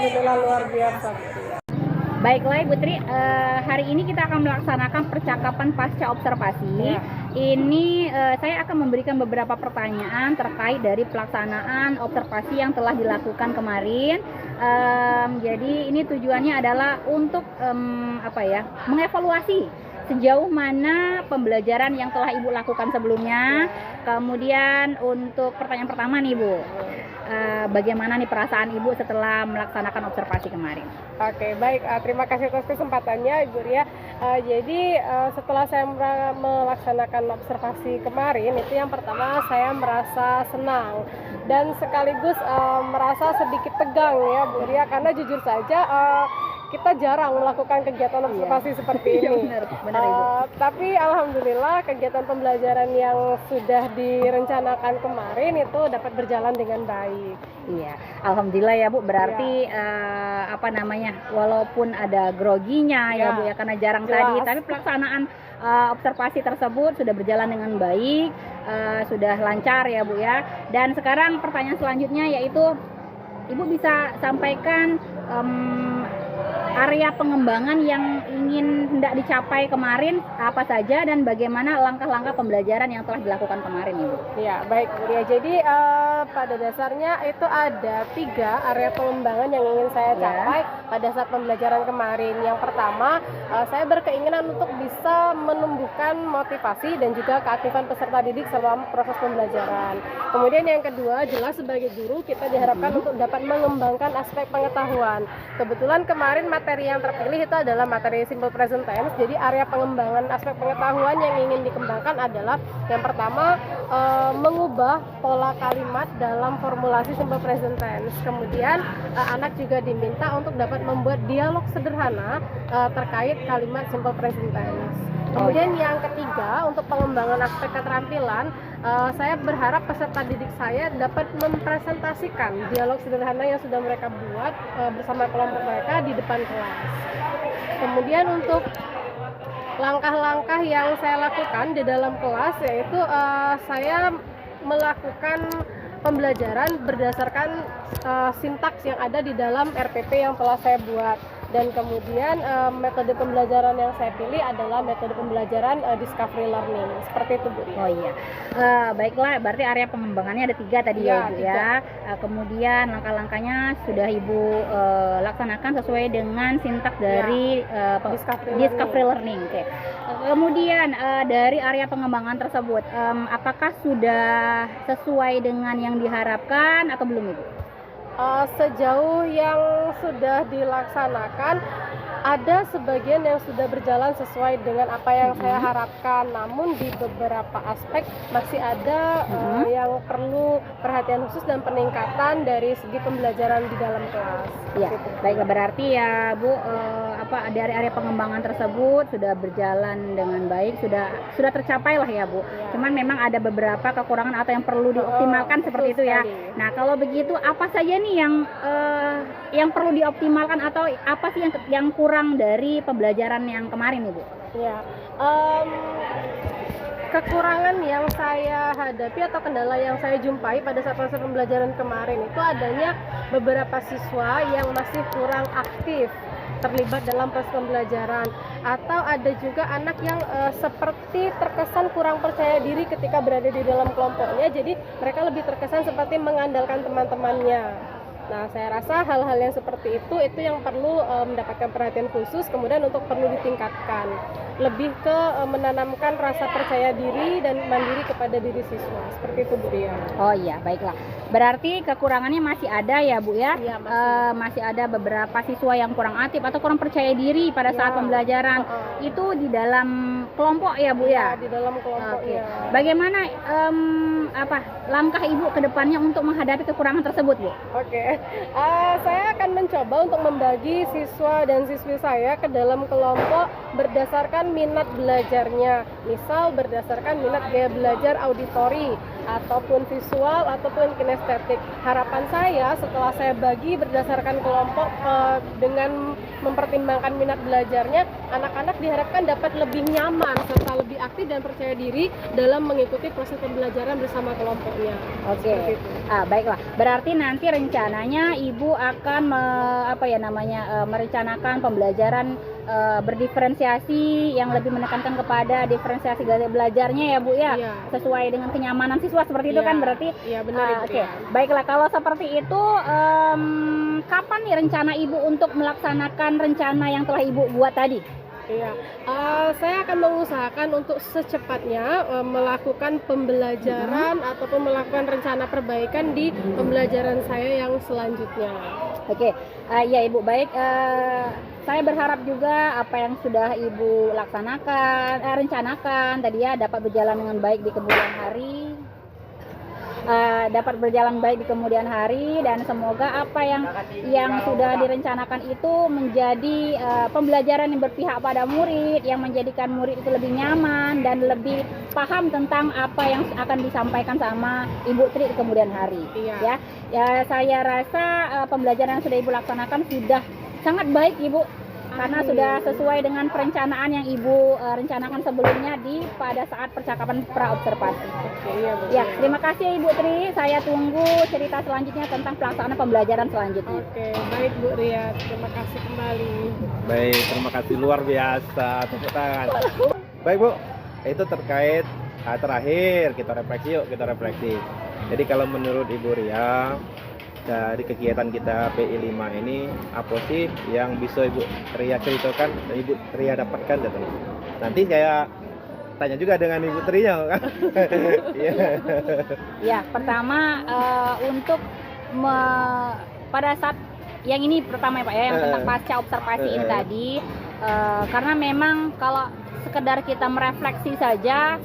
alhamdulillah luar biasa. Baiklah Ibu Tri, hari ini kita akan melaksanakan percakapan pasca observasi. Ya. Ini saya akan memberikan beberapa pertanyaan terkait dari pelaksanaan observasi yang telah dilakukan kemarin. Jadi ini tujuannya adalah untuk mengevaluasi sejauh mana pembelajaran yang telah Ibu lakukan sebelumnya. Kemudian untuk pertanyaan pertama nih Bu, bagaimana nih perasaan Ibu setelah melaksanakan observasi kemarin? Oke, baik. Terima kasih atas kesempatannya, Ibu Ria. Jadi setelah saya melaksanakan observasi kemarin, itu yang pertama saya merasa senang dan sekaligus merasa sedikit tegang ya, Bu Ria, karena jujur saja kita jarang melakukan kegiatan observasi seperti ini. Benar Ibu. Tapi alhamdulillah kegiatan pembelajaran yang sudah direncanakan kemarin itu dapat berjalan dengan baik. Iya, alhamdulillah ya Bu. Berarti walaupun ada groginya ya Bu ya, karena jarang tadi, tapi pelaksanaan observasi tersebut sudah berjalan dengan baik, sudah lancar ya Bu ya. Dan sekarang pertanyaan selanjutnya yaitu Ibu bisa sampaikan area pengembangan yang ingin hendak dicapai kemarin apa saja dan bagaimana langkah-langkah pembelajaran yang telah dilakukan kemarin Ibu? Ya, baik Bu Ria. Jadi pada dasarnya itu ada 3 area pengembangan yang ingin saya capai pada saat pembelajaran kemarin. Yang pertama, saya berkeinginan untuk bisa menumbuhkan motivasi dan juga keaktifan peserta didik selama proses pembelajaran. Kemudian yang kedua, jelas sebagai guru kita diharapkan untuk dapat mengembangkan aspek pengetahuan. Kebetulan kemarin materi yang terpilih itu adalah materi simple present tense. Jadi area pengembangan aspek pengetahuan yang ingin dikembangkan adalah yang pertama, mengubah pola kalimat dalam formulasi simple present tense. Kemudian anak juga diminta untuk dapat membuat dialog sederhana terkait kalimat simple present tense. Kemudian yang ketiga, untuk pengembangan aspek keterampilan, saya berharap peserta didik saya dapat mempresentasikan dialog sederhana yang sudah mereka buat bersama kelompok mereka di depan kelas. Kemudian untuk langkah-langkah yang saya lakukan di dalam kelas yaitu saya melakukan pembelajaran berdasarkan sintaks yang ada di dalam RPP yang telah saya buat. Dan kemudian metode pembelajaran yang saya pilih adalah metode pembelajaran discovery learning. Seperti itu Bu Ria. Oh iya, baiklah, berarti area pengembangannya ada 3 tadi ya Bu ya. Kemudian langkah-langkahnya sudah Ibu laksanakan sesuai dengan sintaks dari discovery learning. Oke. Kemudian dari area pengembangan tersebut, apakah sudah sesuai dengan yang diharapkan atau belum Ibu? Sejauh yang sudah dilaksanakan, ada sebagian yang sudah berjalan sesuai dengan apa yang saya harapkan, namun di beberapa aspek masih ada yang perlu perhatian khusus dan peningkatan dari segi pembelajaran di dalam kelas. Ya, baiklah, berarti ya Bu, dari area pengembangan tersebut sudah berjalan dengan baik, sudah tercapai lah ya Bu. Cuman memang ada beberapa kekurangan atau yang perlu dioptimalkan seperti itu ya. Nah, kalau begitu apa saja nih yang perlu dioptimalkan atau apa sih yang kurang dari pembelajaran yang kemarin Ibu? Ya, kekurangan yang saya hadapi atau kendala yang saya jumpai pada saat proses pembelajaran kemarin itu adanya beberapa siswa yang masih kurang aktif terlibat dalam proses pembelajaran, atau ada juga anak yang seperti terkesan kurang percaya diri ketika berada di dalam kelompoknya, jadi mereka lebih terkesan seperti mengandalkan teman-temannya. Nah, saya rasa hal-hal yang seperti itu yang perlu mendapatkan perhatian khusus, kemudian untuk perlu ditingkatkan. Lebih ke menanamkan rasa percaya diri dan mandiri kepada diri siswa. Seperti itu Bu Ria. Oh iya, baiklah. Berarti kekurangannya masih ada ya Bu ya? Iya, masih ada beberapa siswa yang kurang aktif atau kurang percaya diri pada saat pembelajaran. Itu di dalam kelompok ya Bu ya? Di dalam kelompoknya. Bagaimana langkah Ibu ke depannya untuk menghadapi kekurangan tersebut Bu? Oke. Saya akan mencoba untuk membagi siswa dan siswi saya ke dalam kelompok berdasarkan minat belajarnya. Misal berdasarkan minat gaya belajar auditori ataupun visual ataupun kinestetik. Harapan saya setelah saya bagi berdasarkan kelompok dengan mempertimbangkan minat belajarnya, anak-anak diharapkan dapat lebih nyaman serta lebih aktif dan percaya diri dalam mengikuti proses pembelajaran bersama kelompoknya. Oke. Baiklah. Berarti nanti rencananya Ibu akan merencanakan pembelajaran berdiferensiasi yang lebih menekankan kepada diferensiasi gaya belajarnya ya Bu ya, Iya. sesuai dengan kenyamanan siswa seperti itu Iya. kan berarti. Iya, benar, Ibu Oke, Ria. baiklah kalau seperti itu kapan nih rencana Ibu untuk melaksanakan rencana yang telah Ibu buat tadi? Iya, saya akan mengusahakan untuk secepatnya melakukan pembelajaran ataupun melakukan rencana perbaikan di pembelajaran saya yang selanjutnya. Oke, ya Ibu, baik. Saya berharap juga apa yang sudah Ibu rencanakan tadi ya dapat berjalan dengan baik di kemudian hari. Dan semoga apa yang sudah direncanakan itu menjadi pembelajaran yang berpihak pada murid, yang menjadikan murid itu lebih nyaman dan lebih paham tentang apa yang akan disampaikan sama Ibu Tri di kemudian hari. Iya. Ya, saya rasa pembelajaran yang sudah Ibu laksanakan sudah sangat baik Ibu, karena Amin. sudah sesuai dengan perencanaan yang Ibu rencanakan sebelumnya pada saat percakapan pra-observasi. Oke, iya, Bu. Ya, terima kasih Ibu Tri. Saya tunggu cerita selanjutnya tentang pelaksanaan pembelajaran selanjutnya. Oke, baik Bu Ria. Terima kasih kembali. Baik, terima kasih luar biasa. Tepuk tangan. Baik Bu, itu terkait terakhir kita refleksi. Jadi kalau menurut Ibu Ria, dari kegiatan kita PI 5 ini apa sih yang bisa Ibu Ria ceritakan dan Ibu Ria dapatkan katanya? Nanti saya tanya juga dengan Ibu Trinya kan. Iya. Ya, pertama untuk pada saat yang ini pertama ya Pak ya, yang tentang pasca observasi ini tadi, karena memang kalau sekedar kita merefleksi saja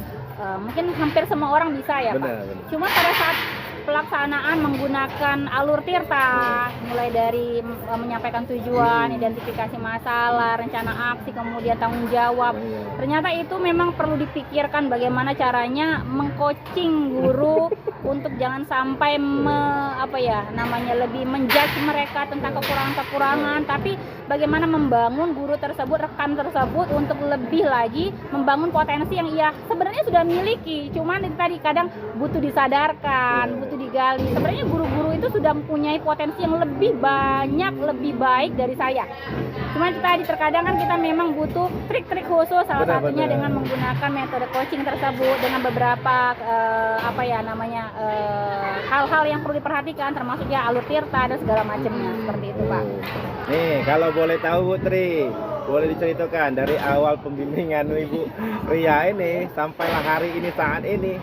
mungkin hampir semua orang bisa ya Pak. Benar. Cuma pada saat pelaksanaan menggunakan alur tirta, mulai dari menyampaikan tujuan, identifikasi masalah, rencana aksi, kemudian tanggung jawab. Ternyata itu memang perlu dipikirkan bagaimana caranya mengcoaching guru untuk jangan sampai lebih menjudge mereka tentang kekurangan-kekurangan, tapi bagaimana membangun guru tersebut, rekan tersebut untuk lebih lagi membangun potensi yang ia sebenarnya sudah miliki. Cuman itu tadi kadang butuh disadarkan, butuh digali. Sebenarnya guru-guru itu sudah mempunyai potensi yang lebih banyak, lebih baik dari saya. Cuman itu tadi terkadang kan kita memang butuh trik-trik khusus, salah satunya dengan menggunakan metode coaching tersebut dengan beberapa hal-hal yang perlu diperhatikan, termasuk ya alur tirta dan segala macamnya seperti itu Pak. Nih, kalau boleh tahu Bu Tri, boleh diceritakan dari awal pembimbingan Ibu Ria ini sampailah hari ini saat ini.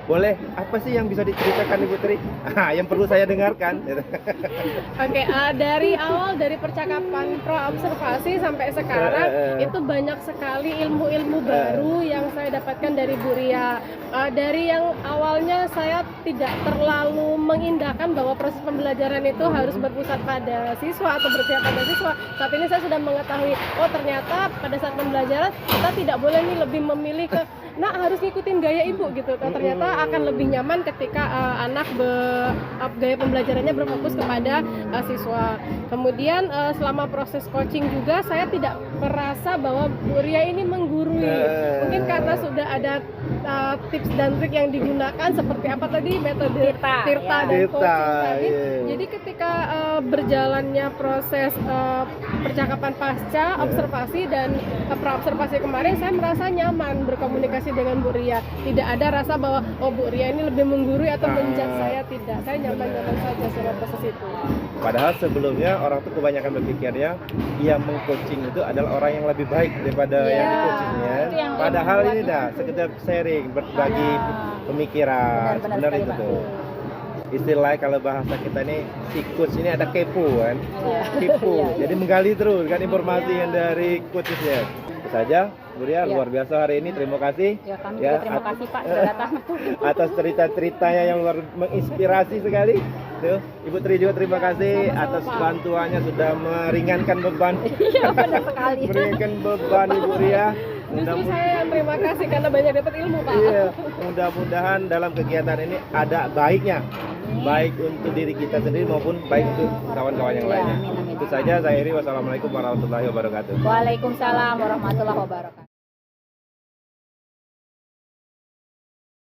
Boleh, apa sih yang bisa diceritakan Ibu Tri? Yang perlu saya dengarkan. Oke, dari awal dari percakapan pra-observasi sampai sekarang itu banyak sekali ilmu-ilmu baru yang saya dapatkan dari Bu Ria. Dari yang awalnya saya tidak terlalu mengindahkan bahwa proses pembelajaran itu harus berpusat pada siswa atau berpihak pada siswa. Saat ini saya sudah mengetahui, oh ternyata pada saat pembelajaran kita tidak boleh nih lebih memilih ke harus ngikutin gaya ibu gitu. Ternyata akan lebih nyaman ketika anak gaya pembelajarannya berfokus kepada siswa. Kemudian selama proses coaching juga saya tidak merasa bahwa Bu Ria ini menggurui. Mungkin karena sudah ada tips dan trik yang digunakan seperti apa tadi, metode tirta dan coaching tadi. Jadi ketika berjalannya proses percakapan pasca observasi dan pra-observasi kemarin, saya merasa nyaman berkomunikasi dengan Bu Ria. Tidak ada rasa bahwa Bu Ria ini lebih menggurui atau menjudge saya, tidak. Saya nyaman-nyaman saja sama proses itu. Padahal sebelumnya orang tuh kebanyakan berpikirnya yang meng-coaching itu adalah orang yang lebih baik daripada yang di-coachingnya. Padahal ini sekedar sharing, berbagi pemikiran. Sebenarnya itu tuh. Istilahnya kalau bahasa kita ini si coach ini ada kepo kan, kepo. Jadi menggali terus kan informasi yang dari coachnya. Itu saja Bu Ria, luar biasa hari ini, terima kasih. Ya, kami juga terima kasih Pak sudah datang. Atas cerita-ceritanya yang luar menginspirasi sekali. Tuh, Ibu Tri juga terima kasih atas bantuannya sudah meringankan beban. Iya, benar sekali. Meringankan beban Ibu Ria. Justru saya yang terima kasih karena banyak dapat ilmu Pak. Iya, mudah-mudahan dalam kegiatan ini ada baiknya. Baik untuk diri kita sendiri maupun baik untuk kawan-kawan yang lainnya. Itu saja, saya Iri. Wassalamualaikum warahmatullahi wabarakatuh. Waalaikumsalam warahmatullahi wabarakatuh.